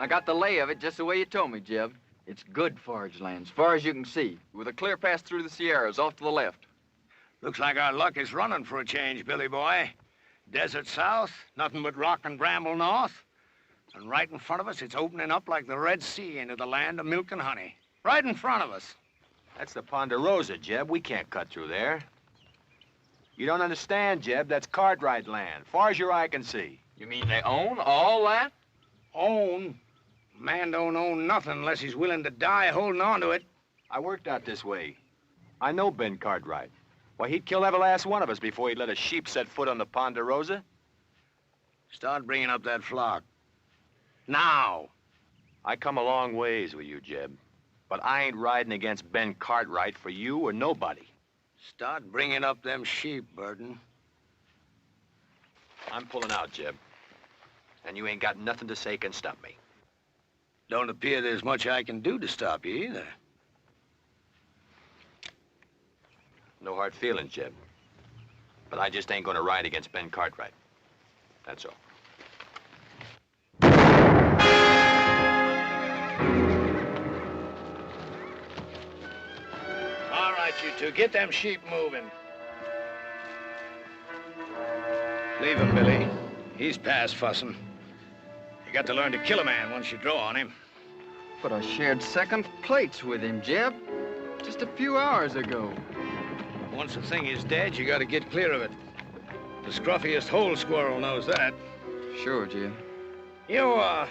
I got the lay of it just the way you told me, Jeb. It's good forage land, as far as you can see, with a clear pass through the Sierras off to the left. Looks like our luck is running for a change, Billy boy. Desert south, nothing but rock and bramble north. And right in front of us, it's opening up like the Red Sea into the land of milk and honey. Right in front of us. That's the Ponderosa, Jeb. We can't cut through there. You don't understand, Jeb. That's Cartwright land, far as your eye can see. You mean they own all that? Own? Man don't own nothing unless he's willing to die holding on to it. I worked out this way. I know Ben Cartwright. Why, he'd kill every last one of us before he'd let a sheep set foot on the Ponderosa. Start bringing up that flock. Now. I come a long ways with you, Jeb. But I ain't riding against Ben Cartwright for you or nobody. Start bringing up them sheep, Burton. I'm pulling out, Jeb. And you ain't got nothing to say can stop me. Don't appear there's much I can do to stop you, either. No hard feelings, Jeb. But I just ain't gonna ride against Ben Cartwright. That's all. All right, you two, get them sheep moving. Leave him, Billy. He's past fussing. You got to learn to kill a man once you draw on him. But I shared second plates with him, Jeb, just a few hours ago. Once a thing is dead, you got to get clear of it. The scruffiest hole squirrel knows that. Sure, Jeb. You're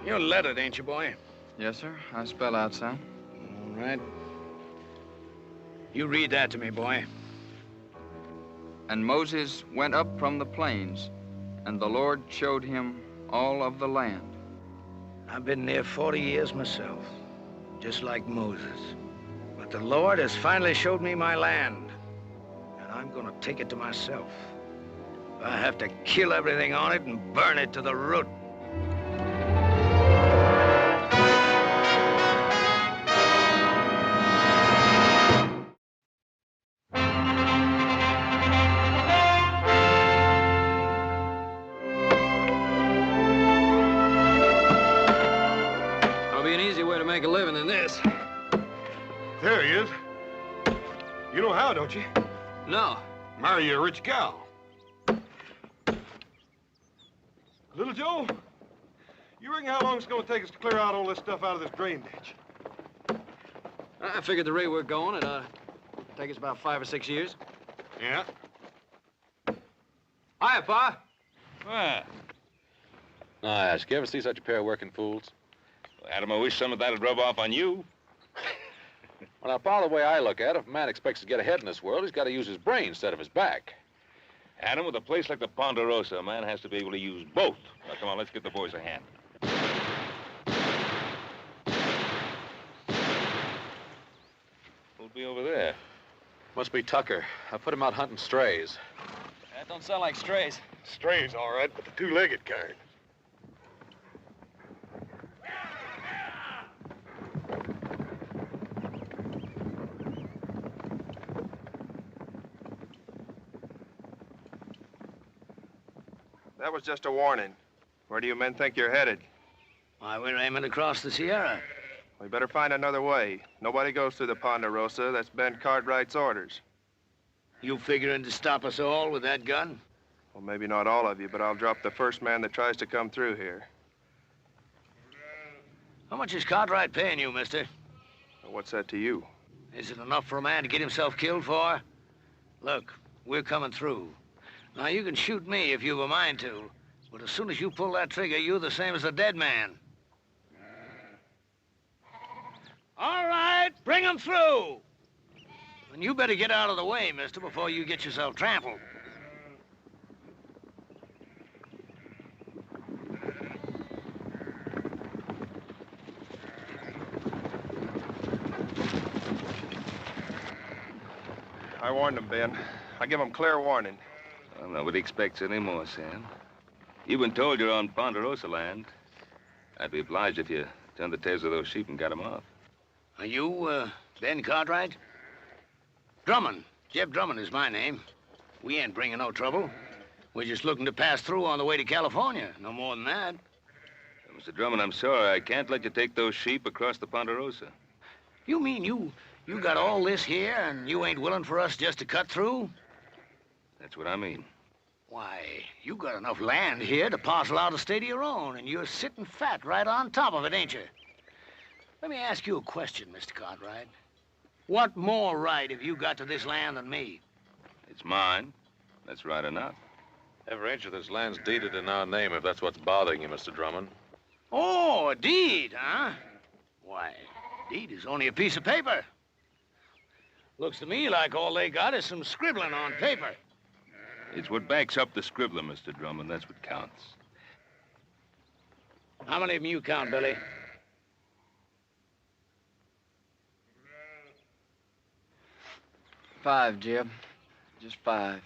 leaded, ain't you, boy? Yes, sir. I spell out some. All right. You read that to me, boy. And Moses went up from the plains, and the Lord showed him all of the land. I've been near 40 years myself, just like Moses. But the Lord has finally showed me my land, and I'm gonna take it to myself. I have to kill everything on it and burn it to the root. Make a living in this. There he is. You know how, don't you? No. Marry a rich gal. Little Joe, you reckon how long it's going to take us to clear out all this stuff out of this drain ditch? I figured the rate we're going, it'd take us about 5 or 6 years. Yeah. Hiya, Pa. Ah. Nice. You ever see such a pair of working fools? Well, Adam, I wish some of that would rub off on you. Well, now, Pa, the way I look at it, if a man expects to get ahead in this world, he's got to use his brain instead of his back. Adam, with a place like the Ponderosa, a man has to be able to use both. Now, come on, let's get the boys a hand. Who'll be over there? Must be Tucker. I put him out hunting strays. That don't sound like strays. Strays, all right, but the two-legged kind. That was just a warning. Where do you men think you're headed? Why, we're aiming across the Sierra. We better find another way. Nobody goes through the Ponderosa. That's Ben Cartwright's orders. You figuring to stop us all with that gun? Well, maybe not all of you, but I'll drop the first man that tries to come through here. How much is Cartwright paying you, mister? Well, what's that to you? Is it enough for a man to get himself killed for? Look, we're coming through. Now, you can shoot me if you've a mind to, but as soon as you pull that trigger, you're the same as a dead man. All right, bring him through. And you better get out of the way, mister, before you get yourself trampled. I warned them, Ben. I give them clear warning. Well, nobody expects any more, Sam. You've been told you're on Ponderosa land. I'd be obliged if you turned the tails of those sheep and got them off. Are you, Ben Cartwright? Drummond. Jeb Drummond is my name. We ain't bringing no trouble. We're just looking to pass through on the way to California. No more than that. Mr. Drummond, I'm sorry. I can't let you take those sheep across the Ponderosa. You mean you got all this here and you ain't willing for us just to cut through? That's what I mean. Why, you got enough land here to parcel out a state of your own, and you're sitting fat right on top of it, ain't you? Let me ask you a question, Mr. Cartwright. What more right have you got to this land than me? It's mine. That's right enough. Every inch of this land's deeded in our name, if that's what's bothering you, Mr. Drummond. Oh, a deed, huh? Why, deed is only a piece of paper. Looks to me like all they got is some scribbling on paper. It's what backs up the scribbler, Mr. Drummond. That's what counts. How many of them you count, Billy? Five, Jeb. Just 5.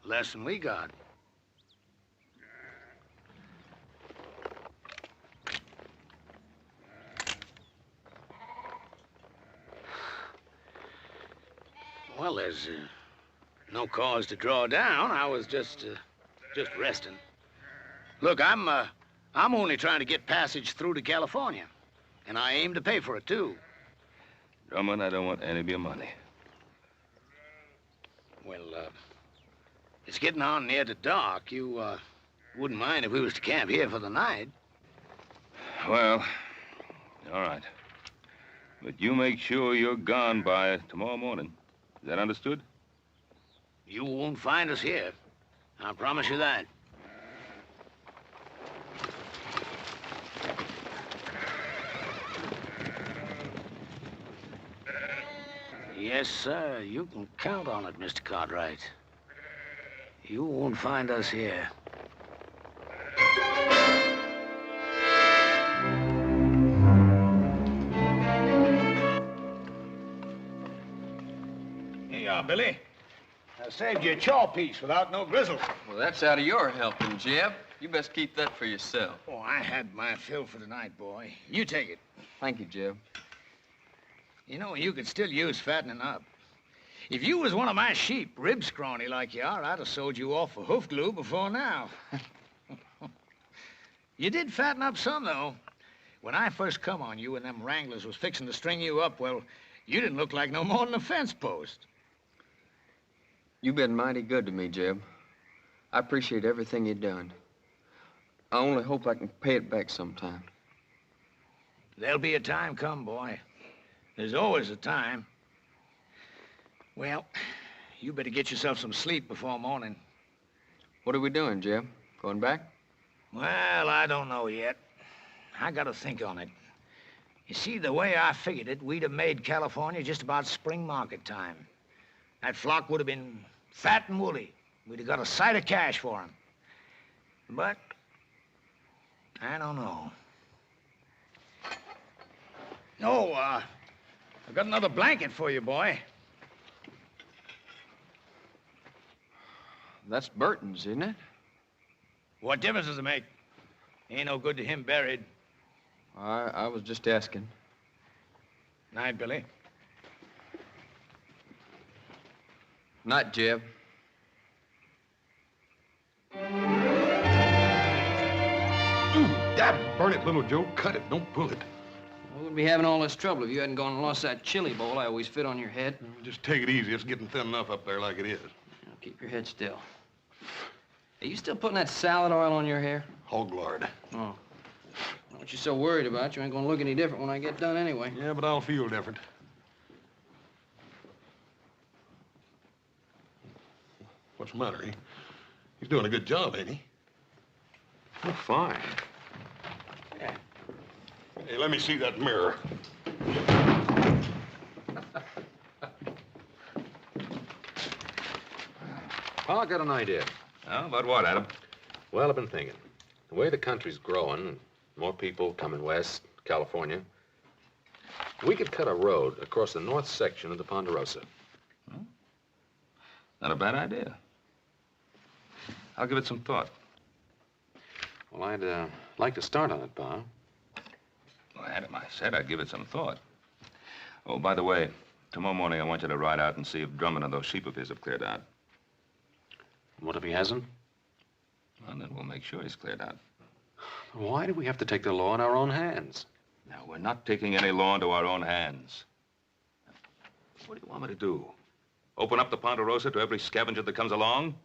Less than we got. Well, there's no cause to draw down. I was just resting. Look, I'm only trying to get passage through to California, and I aim to pay for it, too. Drummond, I don't want any of your money. Well, it's getting on near to dark. You, wouldn't mind if we was to camp here for the night? Well, all right. But you make sure you're gone by tomorrow morning. Is that understood? You won't find us here. I promise you that. Yes, sir. You can count on it, Mr. Cartwright. You won't find us here. Here you are, Billy. I saved you a chaw piece without no grizzle. Well, that's out of your helping, Jeb. You best keep that for yourself. Oh, I had my fill for tonight, boy. You take it. Thank you, Jeb. You know, you could still use fattening up. If you was one of my sheep, rib scrawny like you are, I'd have sold you off for hoof glue before now. You did fatten up some, though. When I first come on you and them wranglers was fixing to string you up, well, you didn't look like no more than a fence post. You've been mighty good to me, Jeb. I appreciate everything you've done. I only hope I can pay it back sometime. There'll be a time come, boy. There's always a time. Well, you better get yourself some sleep before morning. What are we doing, Jeb? Going back? Well, I don't know yet. I gotta think on it. You see, the way I figured it, we'd have made California just about spring market time. That flock would have been fat and woolly. We'd have got a sight of cash for 'em. But I don't know. Oh, I've got another blanket for you, boy. That's Burton's, isn't it? What difference does it make? Ain't no good to him buried. I was just asking. Night, Billy. Night, Jeb. Dad, burn it, little Joe. Cut it, don't pull it. We wouldn't be having all this trouble if you hadn't gone and lost that chili bowl I always fit on your head. Just take it easy. It's getting thin enough up there like it is. Now, keep your head still. Are you still putting that salad oil on your hair? Hog lard. Oh. What you so worried about? You ain't gonna look any different when I get done anyway. Yeah, but I'll feel different. What's the matter? He's doing a good job, ain't he? Oh, fine. Hey, let me see that mirror. Well, I got an idea. Oh, about what, Adam? Well, I've been thinking. The way the country's growing, more people coming west, California, we could cut a road across the north section of the Ponderosa. Not a bad idea. I'll give it some thought. Well, I'd like to start on it, Pa. Well, Adam, I said I'd give it some thought. Oh, by the way, tomorrow morning I want you to ride out and see if Drummond and those sheep of his have cleared out. What if he hasn't? And then we'll make sure he's cleared out. Why do we have to take the law in our own hands? Now, we're not taking any law into our own hands. What do you want me to do? Open up the Ponderosa to every scavenger that comes along?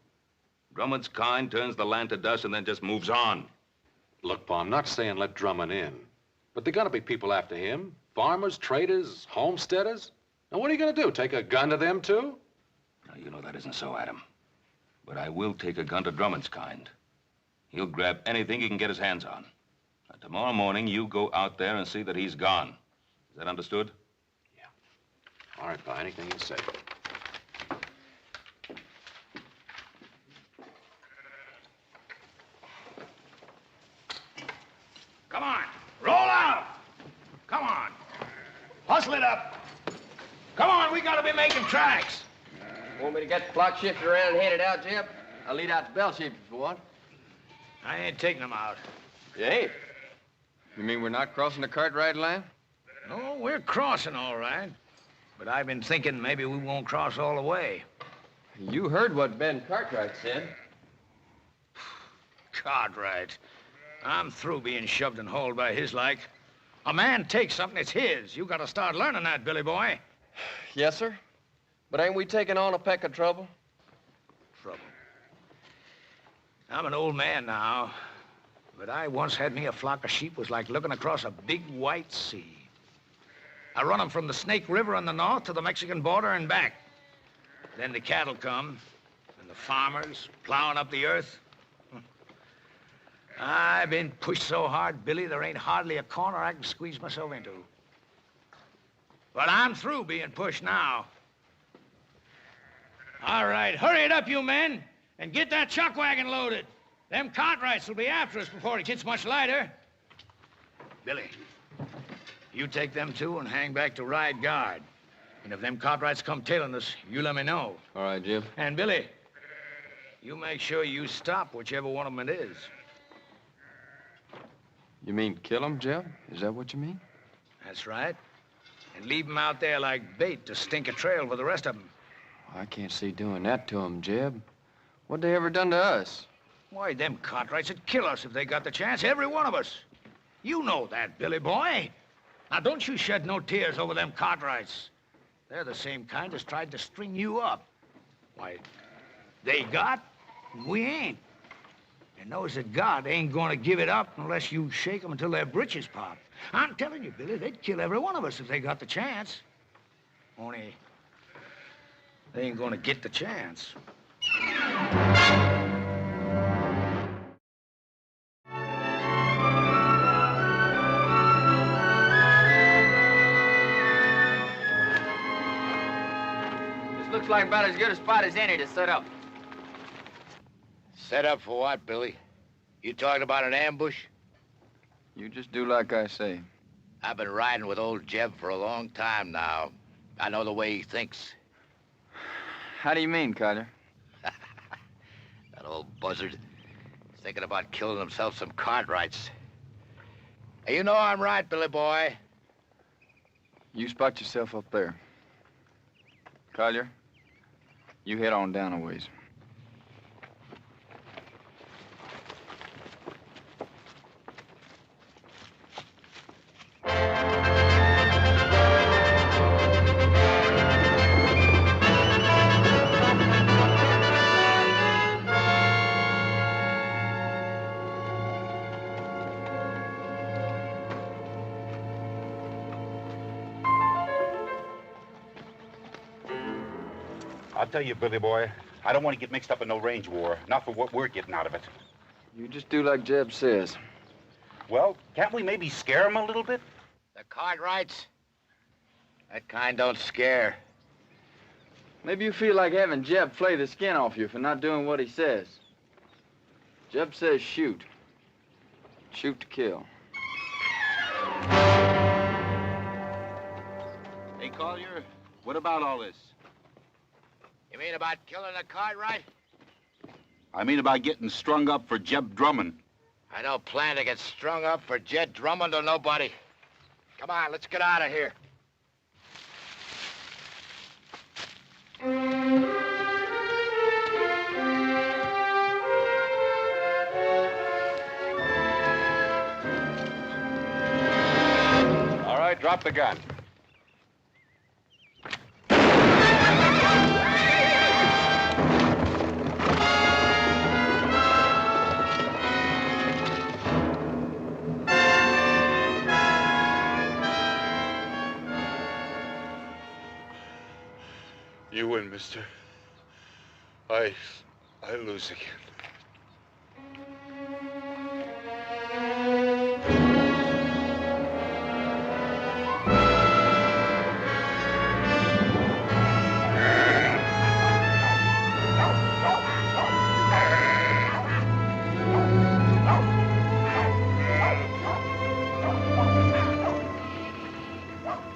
Drummond's kind turns the land to dust and then just moves on. Look, Pa, I'm not saying let Drummond in. But there gotta be people after him. Farmers, traders, homesteaders. Now, what are you gonna do? Take a gun to them, too? Now, you know that isn't so, Adam. But I will take a gun to Drummond's kind. He'll grab anything he can get his hands on. Now, tomorrow morning, you go out there and see that he's gone. Is that understood? All right, Pa, anything you say. Come on, roll out! Come on, hustle it up! Come on, we gotta be making tracks! Want me to get the flock shifted around and headed out, Jeb? I'll lead out the bell shifters for what? I ain't taking them out. You ain't? You mean we're not crossing the Cartwright line? No, we're crossing all right. But I've been thinking maybe we won't cross all the way. You heard what Ben Cartwright said. Cartwright. I'm through being shoved and hauled by his like. A man takes something, it's his. You gotta start learning that, Billy boy. Yes, sir. But ain't we taking on a peck of trouble? Trouble. I'm an old man now, but I once had me a flock of sheep was like looking across a big white sea. I run them from the Snake River in the north to the Mexican border and back. Then the cattle come, and the farmers plowing up the earth. I've been pushed so hard, Billy, there ain't hardly a corner I can squeeze myself into. But I'm through being pushed now. All right, hurry it up, you men, and get that chuck wagon loaded. Them Cartwrights will be after us before it gets much lighter. Billy, you take them two and hang back to ride guard. And if them Cartwrights come tailing us, you let me know. All right, Jeb. And Billy, you make sure you stop whichever one of them it is. You mean kill him, Jeb? Is that what you mean? That's right. And leave them out there like bait to stink a trail for the rest of them. I can't see doing that to him, Jeb. What they ever done to us? Why, them Cartwrights would kill us if they got the chance, every one of us. You know that, Billy boy. Now, don't you shed no tears over them Cartwrights. They're the same kind as tried to string you up. Why, they got, and we ain't. And those that got ain't gonna give it up unless you shake them until their britches pop. I'm telling you, Billy, they'd kill every one of us if they got the chance. Only, they ain't gonna get the chance. Looks like about as good a spot as any to set up. Set up for what, Billy? You talking about an ambush? You just do like I say. I've been riding with old Jeb for a long time now. I know the way he thinks. How do you mean, Collier? That old buzzard is thinking about killing himself some Cartwrights. Hey, you know I'm right, Billy boy. You spot yourself up there. Collier, you head on down a ways. I'll tell you, Billy boy, I don't want to get mixed up in no range war, not for what we're getting out of it. You just do like Jeb says. Well, can't we maybe scare them a little bit? The Cartwrights? That kind don't scare. Maybe you feel like having Jeb flay the skin off you for not doing what he says. Jeb says shoot. Shoot to kill. Hey, Collier, what about all this? You mean about killing the Cartwright? I mean about getting strung up for Jeb Drummond. I don't plan to get strung up for Jeb Drummond or nobody. Come on, let's get out of here. drop the gun. You win, mister. I lose again.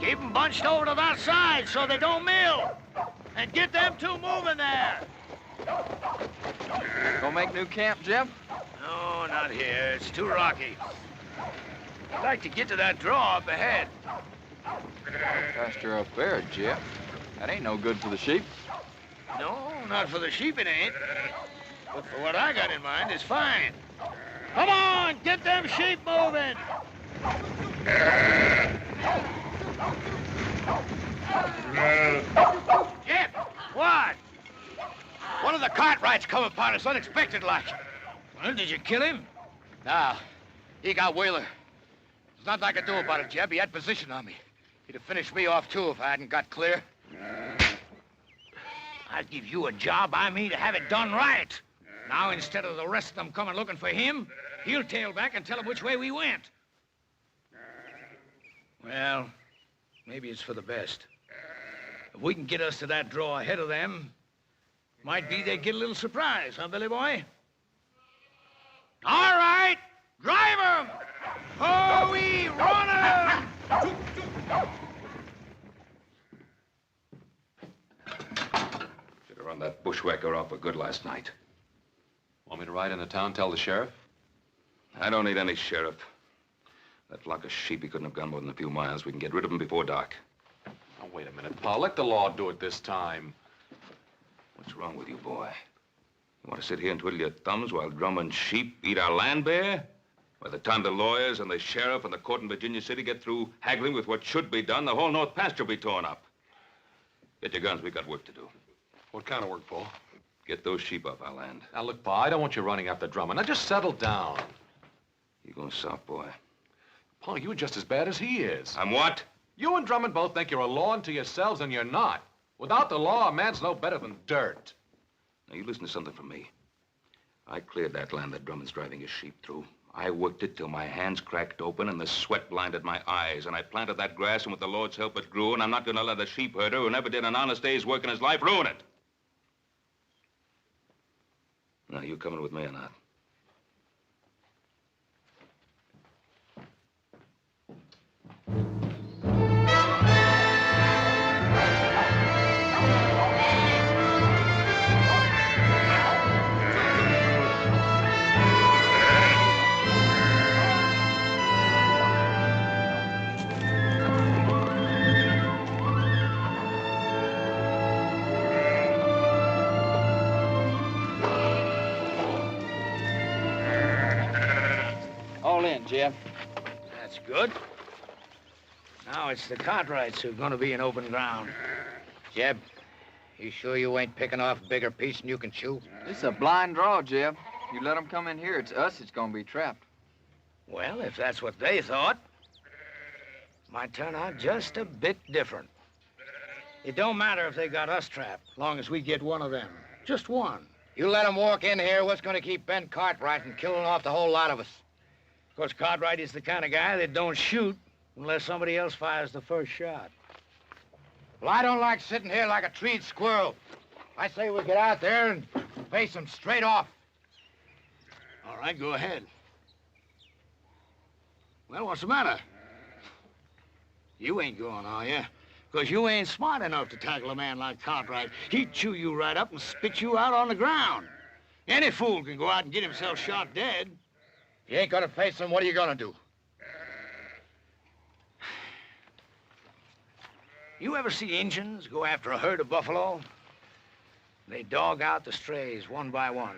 Keep them bunched over to that side so they don't mill. And get them two moving there. Gonna make new camp, Jeb? No, not here. It's too rocky. I'd like to get to that draw up ahead. Pasture up there, Jeb. That ain't no good for the sheep. No, not for the sheep it ain't. But for what I got in mind, it's fine. Come on, get them sheep moving. Jeb, what? One of the Cartwrights come upon us unexpected like. Well, did you kill him? Nah, he got Wheeler. There's nothing I could do about it, Jeb. He had position on me. He'd have finished me off, too, if I hadn't got clear. I'd give you a job, I mean, to have it done right. Now, instead of the rest of them coming looking for him, he'll tail back and tell them which way we went. Well, maybe it's for the best. If we can get us to that draw ahead of them, might be they get a little surprise, huh, Billy boy? All right, drive 'em! Ho-wee, run 'em! Should have run that bushwhacker off for good last night. Want me to ride into town, tell the sheriff? I don't need any sheriff. That flock of sheep, he couldn't have gone more than a few miles. We can get rid of them before dark. Oh, wait a minute, Pa. Let the law do it this time. What's wrong with you, boy? You want to sit here and twiddle your thumbs while Drummond's sheep eat our land bare? By the time the lawyers and the sheriff and the court in Virginia City get through haggling with what should be done, the whole North Pasture will be torn up. Get your guns. We got work to do. What kind of work, Pa? Get those sheep off our land. Now, look, Pa, I don't want you running after Drummond. Now, just settle down. You going soft, boy? Pa, you're just as bad as he is. I'm what? You and Drummond both think you're a law unto yourselves, and you're not. Without the law, a man's no better than dirt. Now, you listen to something from me. I cleared that land that Drummond's driving his sheep through. I worked it till my hands cracked open and the sweat blinded my eyes. And I planted that grass, and with the Lord's help, it grew. And I'm not going to let a sheep herder who never did an honest day's work in his life ruin it. Now, you coming with me or not? Jeb. That's good. Now it's the Cartwrights who are going to be in open ground. Jeb, you sure you ain't picking off a bigger piece than you can chew? It's a blind draw, Jeb. You let them come in here, it's us that's going to be trapped. Well, if that's what they thought, might turn out just a bit different. It don't matter if they got us trapped, as long as we get one of them. Just one. You let them walk in here, what's going to keep Ben Cartwright from killing off the whole lot of us? Of course, Cartwright is the kind of guy that don't shoot unless somebody else fires the first shot. Well, I don't like sitting here like a treed squirrel. I say we get out there and face them straight off. All right, go ahead. Well, what's the matter? You ain't going, are you? Because you ain't smart enough to tackle a man like Cartwright. He'd chew you right up and spit you out on the ground. Any fool can go out and get himself shot dead. If you ain't gonna face them, what are you gonna do? You ever see Injuns go after a herd of buffalo? They dog out the strays one by one.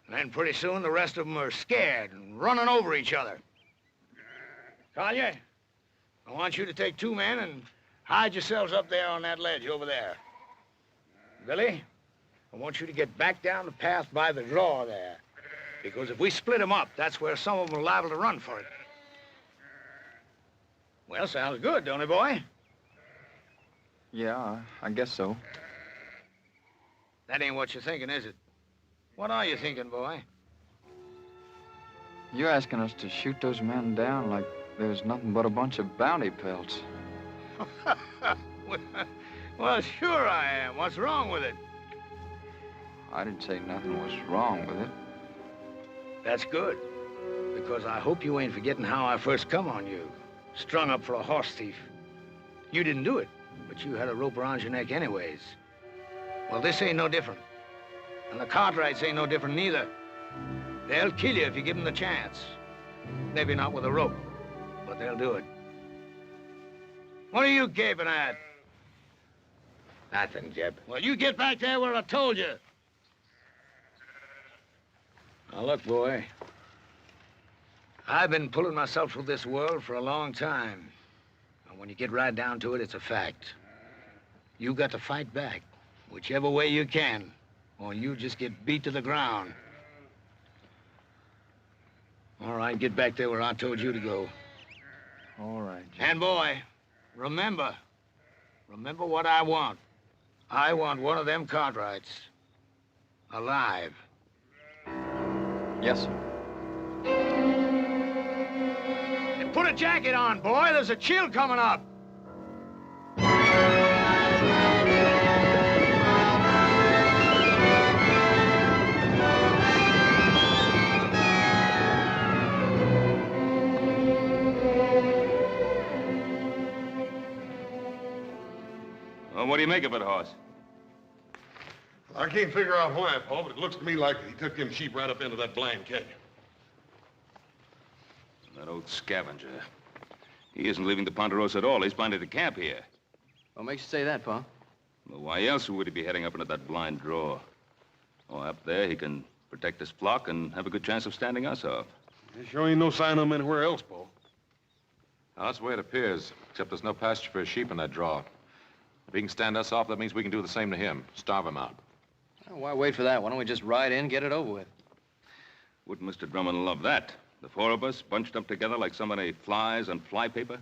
And then pretty soon the rest of them are scared and running over each other. Collier, I want you to take 2 men and hide yourselves up there on that ledge over there. Billy, I want you to get back down the path by the draw there. Because if we split them up, that's where some of them are liable to run for it. Well, sounds good, don't it, boy? Yeah, I guess so. That ain't what you're thinking, is it? What are you thinking, boy? You're asking us to shoot those men down like there's nothing but a bunch of bounty pelts. Well, sure I am. What's wrong with it? I didn't say nothing was wrong with it. That's good. Because I hope you ain't forgetting how I first come on you. Strung up for a horse thief. You didn't do it, but you had a rope around your neck anyways. Well, this ain't no different. And the Cartwrights ain't no different neither. They'll kill you if you give them the chance. Maybe not with a rope, but they'll do it. What are you gaping at? Nothing, Jeb. Well, you get back there where I told you. Now, look, boy. I've been pulling myself through this world for a long time. And when you get right down to it, it's a fact. You got to fight back, whichever way you can, or you just get beat to the ground. All right, get back there where I told you to go. All right, Jeb. And, boy, remember what I want. I want one of them Cartwrights alive. Yes, sir. And put a jacket on, boy. There's a chill coming up. Well, what do you make of it, Hoss? I can't figure out why, Paul, but it looks to me like he took them sheep right up into that blind canyon. That old scavenger. He isn't leaving the Ponderosa at all. He's planted a camp here. What makes you say that, Pa? Well, why else would he be heading up into that blind draw? Oh, up there, he can protect his flock and have a good chance of standing us off. There sure ain't no sign of him anywhere else, Paul. Well, that's the way it appears, except there's no pasture for his sheep in that draw. If he can stand us off, that means we can do the same to him. Starve him out. Well, why wait for that? Why don't we just ride in, get it over with? Wouldn't Mr. Drummond love that? The 4 of us bunched up together like so many flies on flypaper?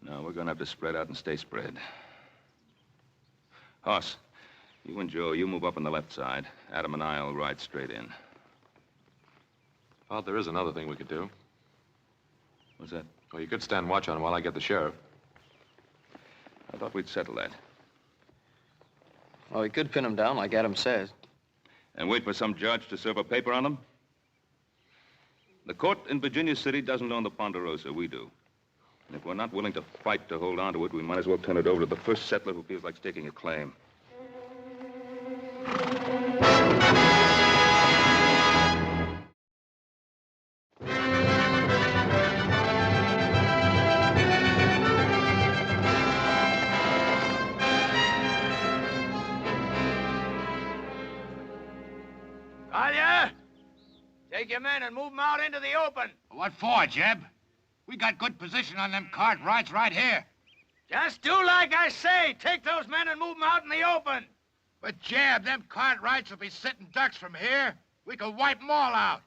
No, we're going to have to spread out and stay spread. Hoss, you and Joe, you move up on the left side. Adam and I'll ride straight in. Well, there is another thing we could do. What's that? Well, you could stand watch on him while I get the sheriff. I thought we'd settle that. Well, we could pin him down like Adam says. And wait for some judge to serve a paper on him? The court in Virginia City doesn't own the Ponderosa. We do. And if we're not willing to fight to hold on to it, we might as well turn it over to the first settler who feels like staking a claim. Collier, take your men and move them out into the open. What for, Jeb? We got good position on them Cartwrights right here. Just do like I say. Take those men and move them out in the open. But, Jeb, them Cartwrights will be sitting ducks from here. We could wipe them all out.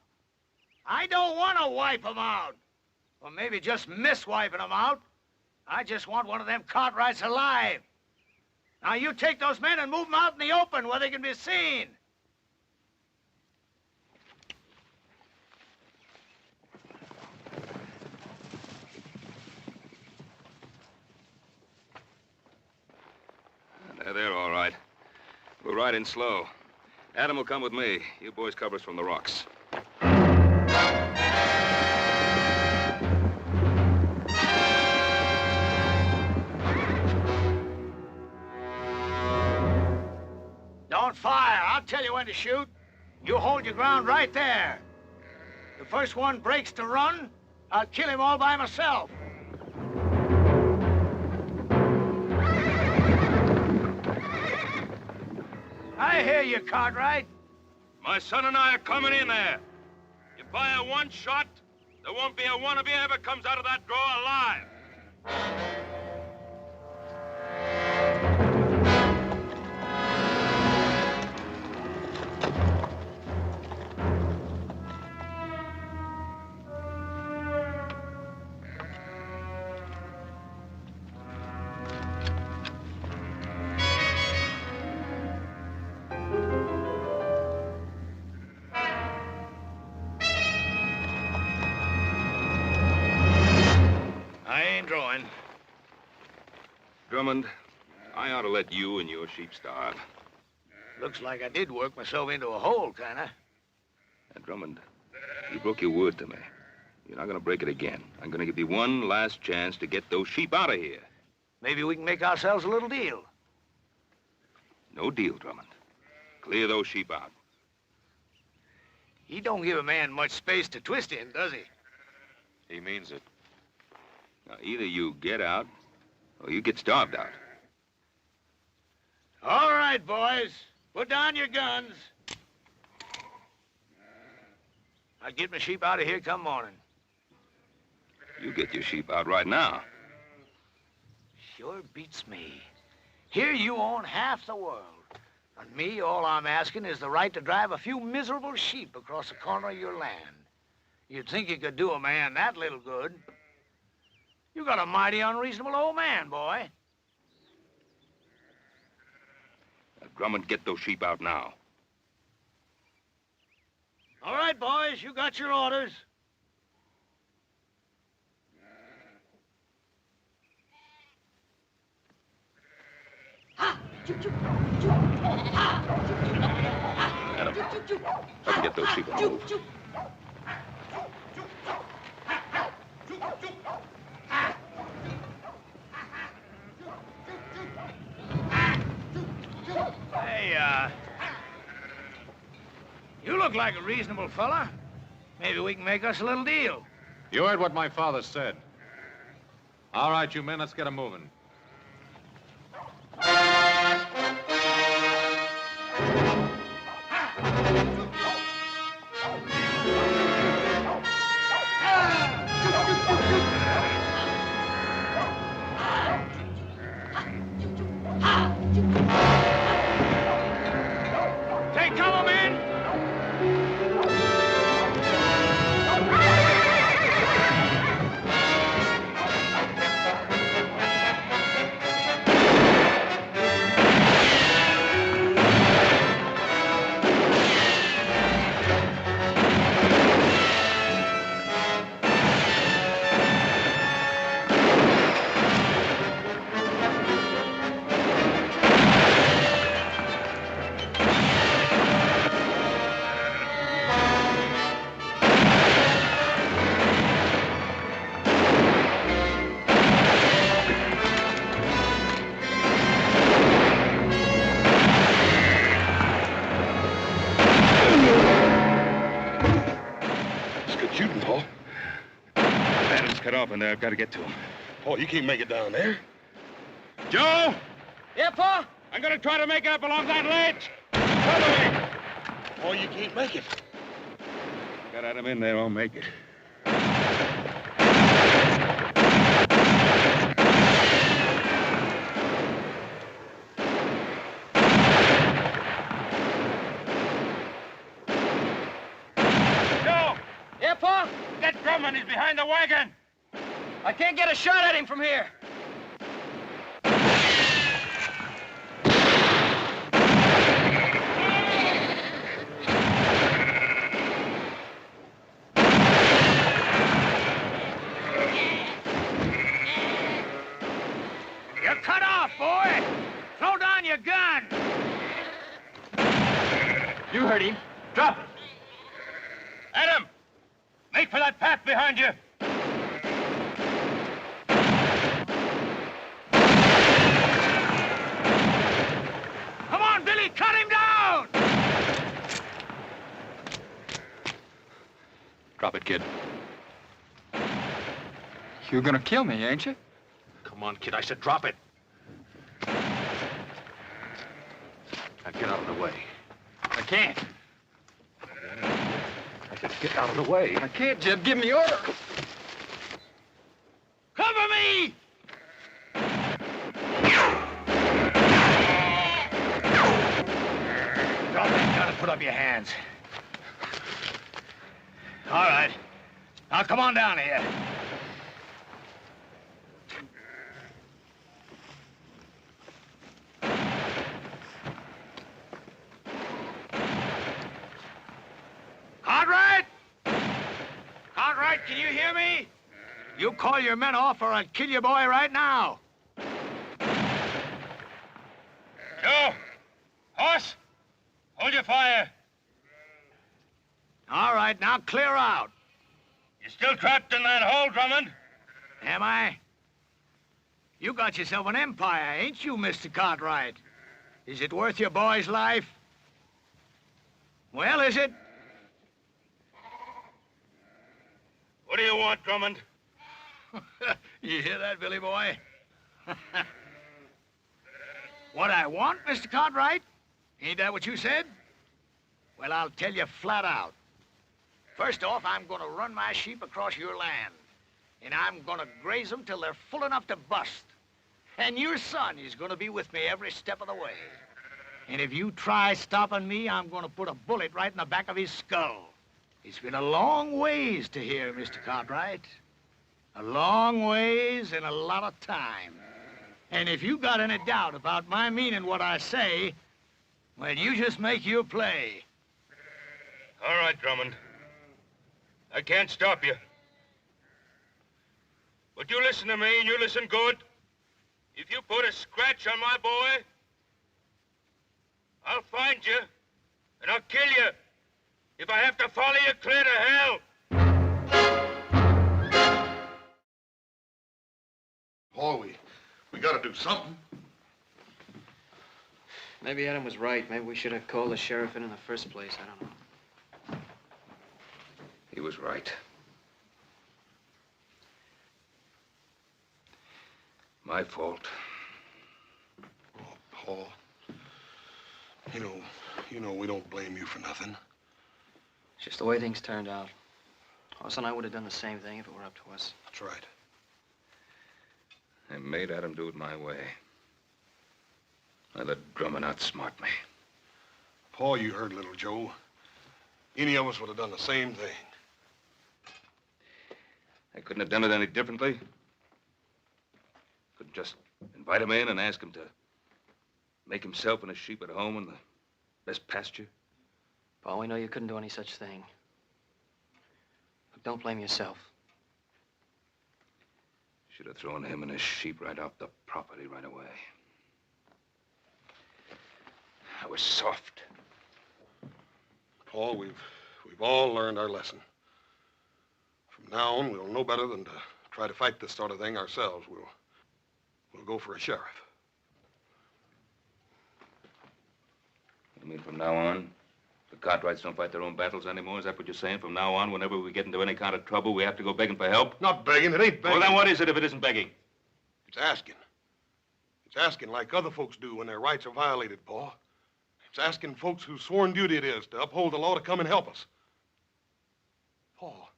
I don't want to wipe them out. Or maybe just miss wiping them out. I just want one of them Cartwrights alive. Now, you take those men and move them out in the open where they can be seen. They're all right. We'll ride in slow. Adam will come with me. You boys cover us from the rocks. Don't fire. I'll tell you when to shoot. You hold your ground right there. The first one breaks to run, I'll kill him all by myself. I hear you, Cartwright. My son and I are coming in there. You fire one shot, there won't be a one of you ever comes out of that draw alive. Drummond, I ought to let you and your sheep starve. Looks like I did work myself into a hole, kinda. And Drummond, you broke your word to me. You're not gonna break it again. I'm gonna give you one last chance to get those sheep out of here. Maybe we can make ourselves a little deal. No deal, Drummond. Clear those sheep out. He don't give a man much space to twist in, does he? He means it. Now, either you get out, or you get starved out. All right, boys. Put down your guns. I'll get my sheep out of here come morning. You get your sheep out right now. Sure beats me. Here you own half the world. And me, all I'm asking is the right to drive a few miserable sheep across the corner of your land. You'd think you could do a man that little good. You got a mighty unreasonable old man, boy. Now, Drummond, get those sheep out now. All right, boys, you got your orders. Adam, help me get those sheep on the move. Hey, you look like a reasonable fella. Maybe we can make us a little deal. You heard what my father said. All right, you men, let's get 'em moving. Take cover, men! And I've got to get to him. Oh, you can't make it down there. Joe! Yeah, Pa? I'm going to try to make it up along that ledge. Follow me. Oh, you can't make it. Got Adam in there, I'll make it. Joe! Yeah, Pa? That Drummond is behind the wagon. I can't get a shot at him from here. You're cut off, boy. Throw down your gun. You heard him. Drop it. Adam, make for that path behind you. Cut him down! Drop it, kid. You're gonna kill me, ain't you? Come on, kid, I said drop it. Now get out of the way. I can't. I said get out of the way. I can't, Jeb. Give me order. Cover me! hands. All right. Now, come on down here. Cartwright! Cartwright, can you hear me? You call your men off or I'll kill your boy right now. Joe! Horse! Hold your fire. All right, now clear out. You're still trapped in that hole, Drummond. Am I? You got yourself an empire, ain't you, Mr. Cartwright? Is it worth your boy's life? Well, is it? What do you want, Drummond? You hear that, Billy boy? What I want, Mr. Cartwright? Ain't that what you said? Well, I'll tell you flat out. First off, I'm gonna run my sheep across your land. And I'm gonna graze them till they're full enough to bust. And your son is gonna be with me every step of the way. And if you try stopping me, I'm gonna put a bullet right in the back of his skull. It's been a long ways to here, Mr. Cartwright. A long ways and a lot of time. And if you got any doubt about my meaning what I say, well, you just make your play. All right, Drummond. I can't stop you. But you listen to me, and you listen good. If you put a scratch on my boy, I'll find you, and I'll kill you. If I have to follow you clear to hell. Paul, we gotta do something. Maybe Adam was right. Maybe we should have called the sheriff in the first place. I don't know. He was right. My fault. Oh, Paul. You know we don't blame you for nothing. It's just the way things turned out. Hoss and I would have done the same thing if it were up to us. That's right. I made Adam do it my way. I let Drummond outsmart me. Paul, you heard little Joe. Any of us would have done the same thing. I couldn't have done it any differently. Couldn't just invite him in and ask him to make himself and his sheep at home in the best pasture. Paul, we know you couldn't do any such thing. Look, don't blame yourself. Should have thrown him and his sheep right off the property right away. I was soft. Paul, we've all learned our lesson. From now on, we'll know better than to try to fight this sort of thing ourselves. We'll go for a sheriff. You mean from now on, the Cartwrights don't fight their own battles anymore? Is that what you're saying? From now on, whenever we get into any kind of trouble, we have to go begging for help? Not begging. It ain't begging. Well, then what is it if it isn't begging? It's asking. It's asking like other folks do when their rights are violated, Paul. It's asking folks whose sworn duty it is to uphold the law to come and help us. Paul,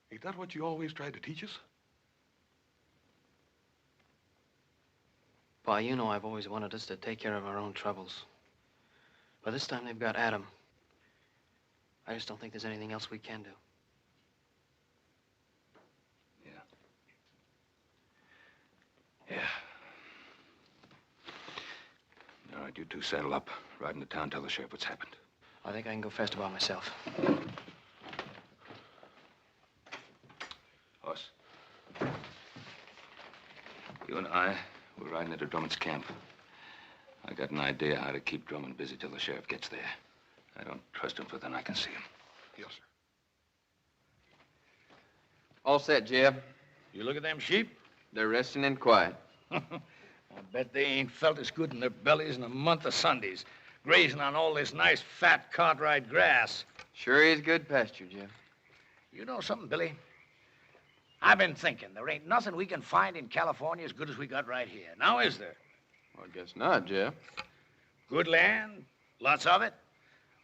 ain't that what you always tried to teach us? Pa, you know I've always wanted us to take care of our own troubles. But this time they've got Adam. I just don't think there's anything else we can do. Yeah. All right, you two saddle up. Ride into town, tell the sheriff what's happened. I think I can go fast about myself. Hoss. You and I, we're riding into Drummond's camp. I got an idea how to keep Drummond busy till the sheriff gets there. I don't trust him, but then I can see him. Yes, sir. All set, Jeb. You look at them sheep? They're resting in quiet. I bet they ain't felt as good in their bellies in a month of Sundays, grazing on all this nice, fat Cartwright grass. Sure is good pasture, Jeb. You know something, Billy? I've been thinking there ain't nothing we can find in California as good as we got right here. Now, is there? Well, I guess not, Jeb. Good land, lots of it.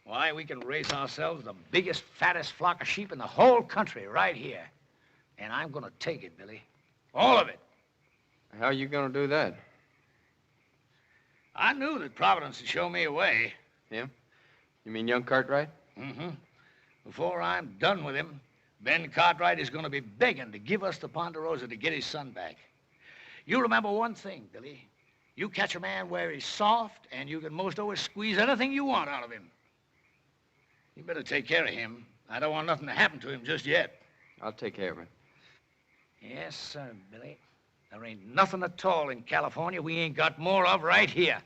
Why, we can raise ourselves the biggest, fattest flock of sheep in the whole country right here. And I'm gonna take it, Billy. All of it. How are you gonna do that? I knew that Providence would show me a way. Him? You mean young Cartwright? Mm-hmm. Before I'm done with him, Ben Cartwright is going to be begging to give us the Ponderosa to get his son back. You remember one thing, Billy. You catch a man where he's soft, and you can most always squeeze anything you want out of him. You better take care of him. I don't want nothing to happen to him just yet. I'll take care of him. Yes, sir, Billy. There ain't nothing at all in California we ain't got more of right here.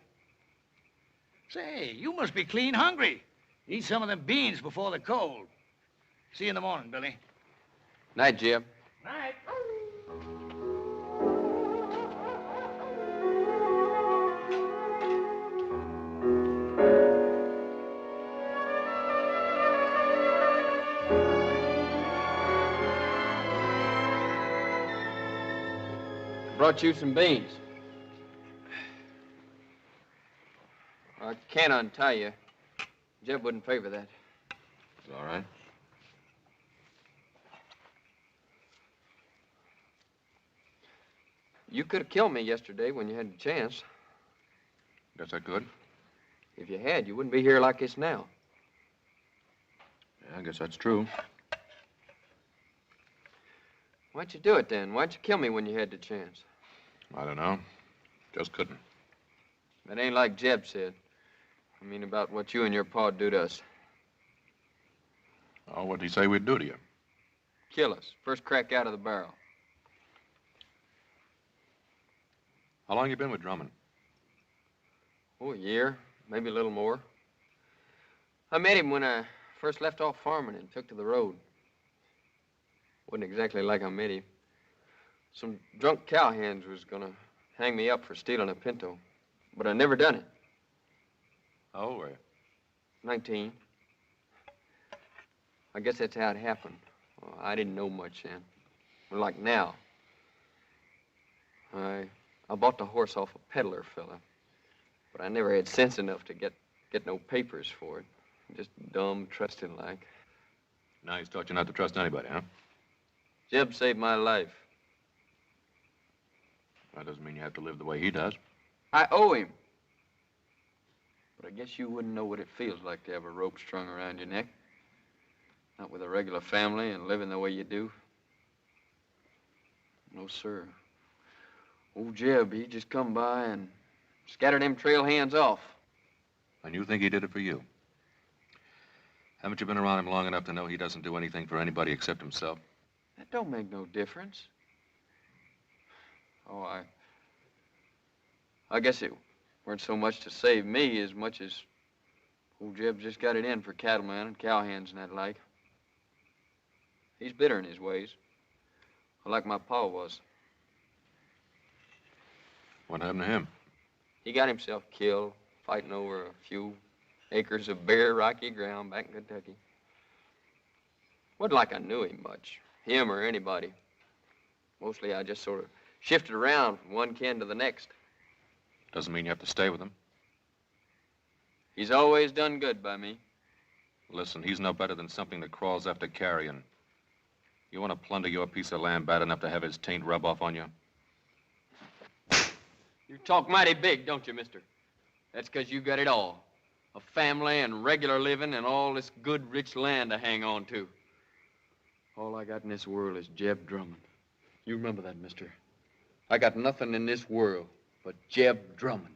Say, you must be clean hungry. Eat some of them beans before the cold. See you in the morning, Billy. Night, Jeb. Night. Brought you some beans. I can't untie you. Jeb wouldn't favor that. It's all right. You could have killed me yesterday when you had the chance. Guess I could. If you had, you wouldn't be here like this now. Yeah, I guess that's true. Why'd you do it then? Why'd you kill me when you had the chance? I don't know. Just couldn't. That ain't like Jeb said. I mean about what you and your pa do to us. Oh, what'd he say we'd do to you? Kill us. First crack out of the barrel. How long you been with Drummond? Oh, a year. Maybe a little more. I met him when I first left off farming and took to the road. Wasn't exactly like I met him. Some drunk cowhands was gonna hang me up for stealing a pinto, but I never done it. How old were you? 19. I guess that's how it happened. Well, I didn't know much then. But like now. I bought the horse off a peddler fella, but I never had sense enough to get no papers for it. Just dumb, trusting like. Now he's taught you not to trust anybody, huh? Jeb saved my life. That doesn't mean you have to live the way he does. I owe him. But I guess you wouldn't know what it feels like to have a rope strung around your neck. Not with a regular family and living the way you do. No, sir. Old Jeb, he just come by and scattered them trail hands off. And you think he did it for you? Haven't you been around him long enough to know he doesn't do anything for anybody except himself? That don't make no difference. Oh, I guess it weren't so much to save me as much as old Jeb just got it in for cattlemen and cowhands and that like. He's bitter in his ways, like my pa was. What happened to him? He got himself killed fighting over a few acres of bare, rocky ground back in Kentucky. Wasn't like I knew him much, him or anybody. Mostly I just sort of shifted around from one kin to the next. Doesn't mean you have to stay with him. He's always done good by me. Listen, he's no better than something that crawls after carrion. You want to plunder your piece of land bad enough to have his taint rub off on you? You talk mighty big, don't you, mister? That's 'cause you got it all. A family and regular living and all this good, rich land to hang on to. All I got in this world is Jeb Drummond. You remember that, mister. I got nothing in this world but Jeb Drummond.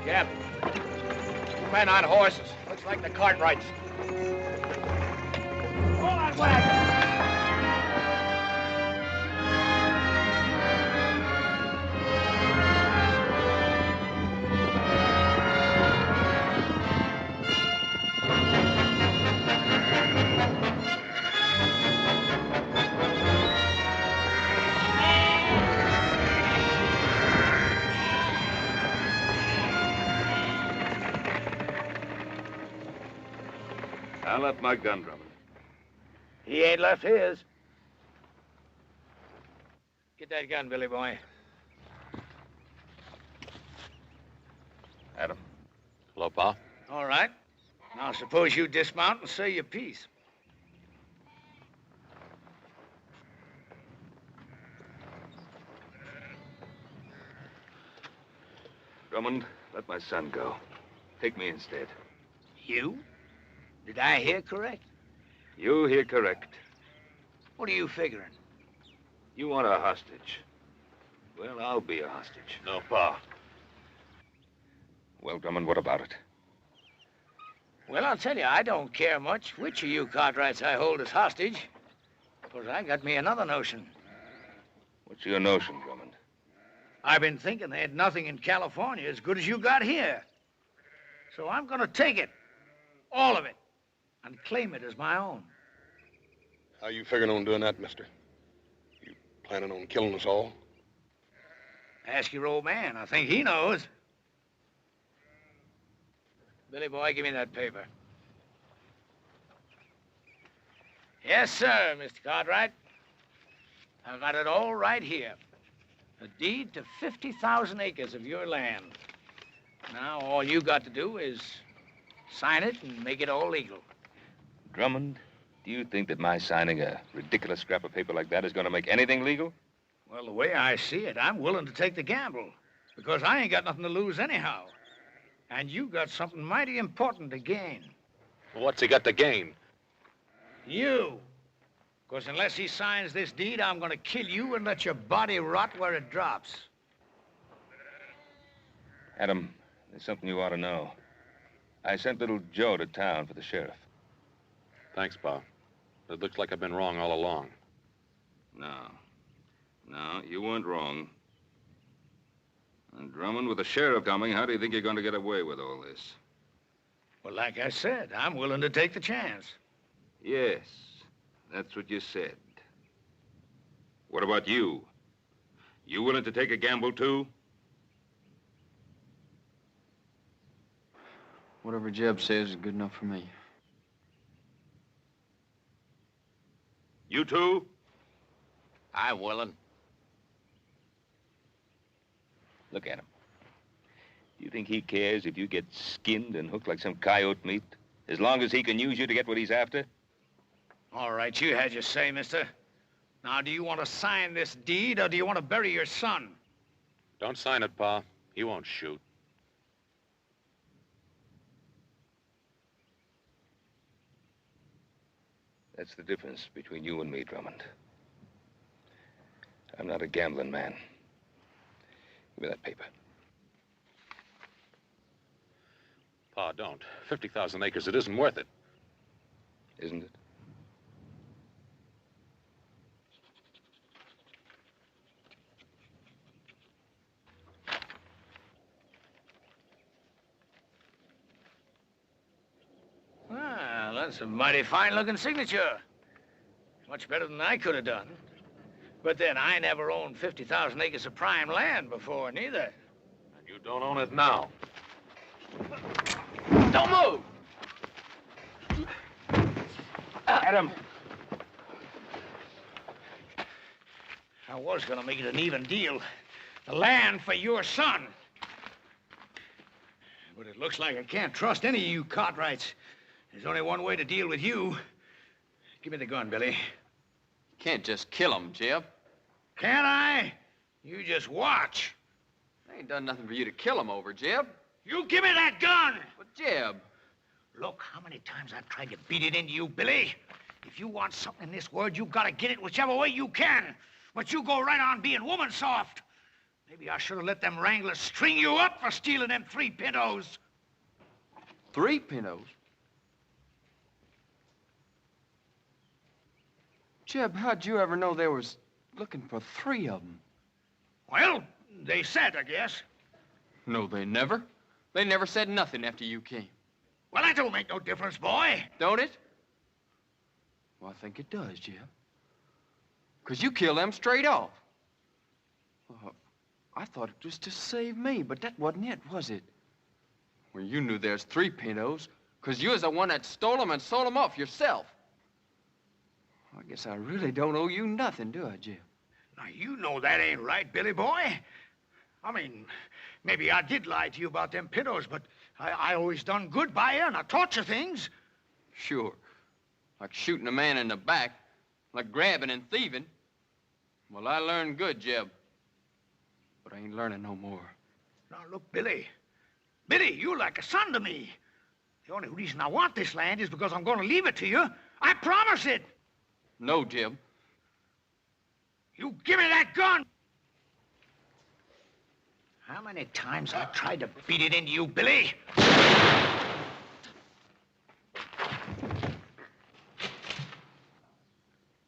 Jeb, two men on horses. Looks like the Cartwrights. Hold on, wagon! I left my gun, Drummond. He ain't left his. Get that gun, Billy boy. Adam. Hello, Pa. All right. Now suppose you dismount and say your piece. Drummond, let my son go. Take me instead. You? Did I hear correct? You hear correct. What are you figuring? You want a hostage. Well, I'll be a hostage. No, Pa. Well, Drummond, what about it? Well, I'll tell you, I don't care much which of you Cartwrights I hold as hostage. Because I got me another notion. What's your notion, Drummond? I've been thinking they had nothing in California as good as you got here. So I'm going to take it, all of it, and claim it as my own. How you figuring on doing that, mister? You planning on killing us all? Ask your old man. I think he knows. Billy boy, give me that paper. Yes, sir, Mr. Cartwright. I've got it all right here. A deed to 50,000 acres of your land. Now, all you got to do is sign it and make it all legal. Drummond, do you think that my signing a ridiculous scrap of paper like that is going to make anything legal? Well, the way I see it, I'm willing to take the gamble. Because I ain't got nothing to lose anyhow. And you got something mighty important to gain. What's he got to gain? You. Because unless he signs this deed, I'm going to kill you and let your body rot where it drops. Adam, there's something you ought to know. I sent little Joe to town for the sheriff. Thanks, Pa. It looks like I've been wrong all along. No, you weren't wrong. And Drummond, with the sheriff coming, how do you think you're going to get away with all this? Well, like I said, I'm willing to take the chance. Yes, that's what you said. What about you? You willing to take a gamble, too? Whatever Jeb says is good enough for me. You too? I'm willing. Look at him. Do you think he cares if you get skinned and hooked like some coyote meat, as long as he can use you to get what he's after? All right, you had your say, mister. Now, do you want to sign this deed, or do you want to bury your son? Don't sign it, Pa. He won't shoot. That's the difference between you and me, Drummond. I'm not a gambling man. Give me that paper. Pa, don't. 50,000 acres, it isn't worth it. Isn't it? Well, that's a mighty fine-looking signature. Much better than I could have done. But then, I never owned 50,000 acres of prime land before, neither. And you don't own it now. Don't move! Adam! I was gonna make it an even deal. The land for your son. But it looks like I can't trust any of you Cartwrights. There's only one way to deal with you. Give me the gun, Billy. Can't just kill him, Jeb. Can't I? You just watch. I ain't done nothing for you to kill him over, Jeb. You give me that gun! But, Jeb... Look how many times I've tried to beat it into you, Billy. If you want something in this world, you've got to get it whichever way you can. But you go right on being woman soft. Maybe I should have let them wranglers string you up for stealing them 3 pintos. 3 pintos? Jeb, how'd you ever know they was looking for 3 of them? Well, they said, I guess. No, they never. They never said nothing after you came. Well, that don't make no difference, boy. Don't it? Well, I think it does, Jeb. 'Cause you killed them straight off. I thought it was to save me, but that wasn't it, was it? Well, you knew there's 3 pintos, 'cause you was the one that stole them and sold them off yourself. I guess I really don't owe you nothing, do I, Jeb? Now, you know that ain't right, Billy boy. I mean, maybe I did lie to you about them pintos, but I always done good by you, and I taught you things. Sure. Like shooting a man in the back, like grabbing and thieving. Well, I learned good, Jeb. But I ain't learning no more. Now, look, Billy. Billy, you're like a son to me. The only reason I want this land is because I'm going to leave it to you. I promise it. No, Jeb. You give me that gun! How many times I tried to beat it into you, Billy?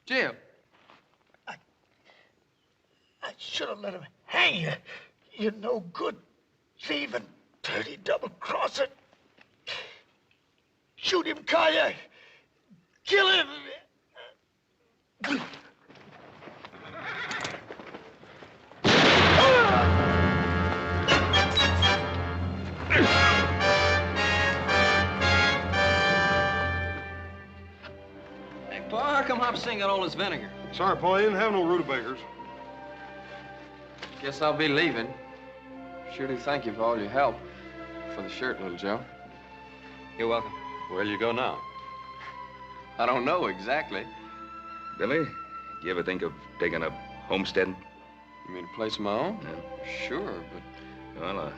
Jeb. I should have let him hang you. You're no good thieving, dirty double-crosser. Shoot him, Collier. Kill him. Hey, Pa, how come Hopsing got all this vinegar? Sorry, Paul, you didn't have no rutabagas. Guess I'll be leaving. Sure do thank you for all your help. For the shirt, little Joe. You're welcome. Where'll you go now? I don't know exactly. Billy, do you ever think of taking up homesteading? You mean a place of my own? Yeah. Sure, but... Well,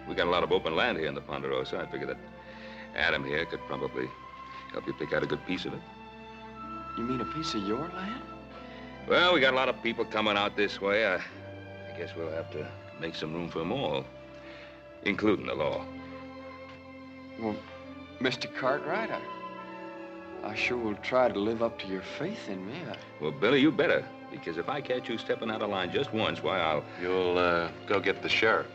we got a lot of open land here in the Ponderosa. I figure that Adam here could probably help you pick out a good piece of it. You mean a piece of your land? Well, we got a lot of people coming out this way. I guess we'll have to make some room for them all, including the law. Well, Mr. Cartwright, I sure will try to live up to your faith in me. Well, Billy, you better, because if I catch you stepping out of line just once, why, I'll... You'll, go get the sheriff.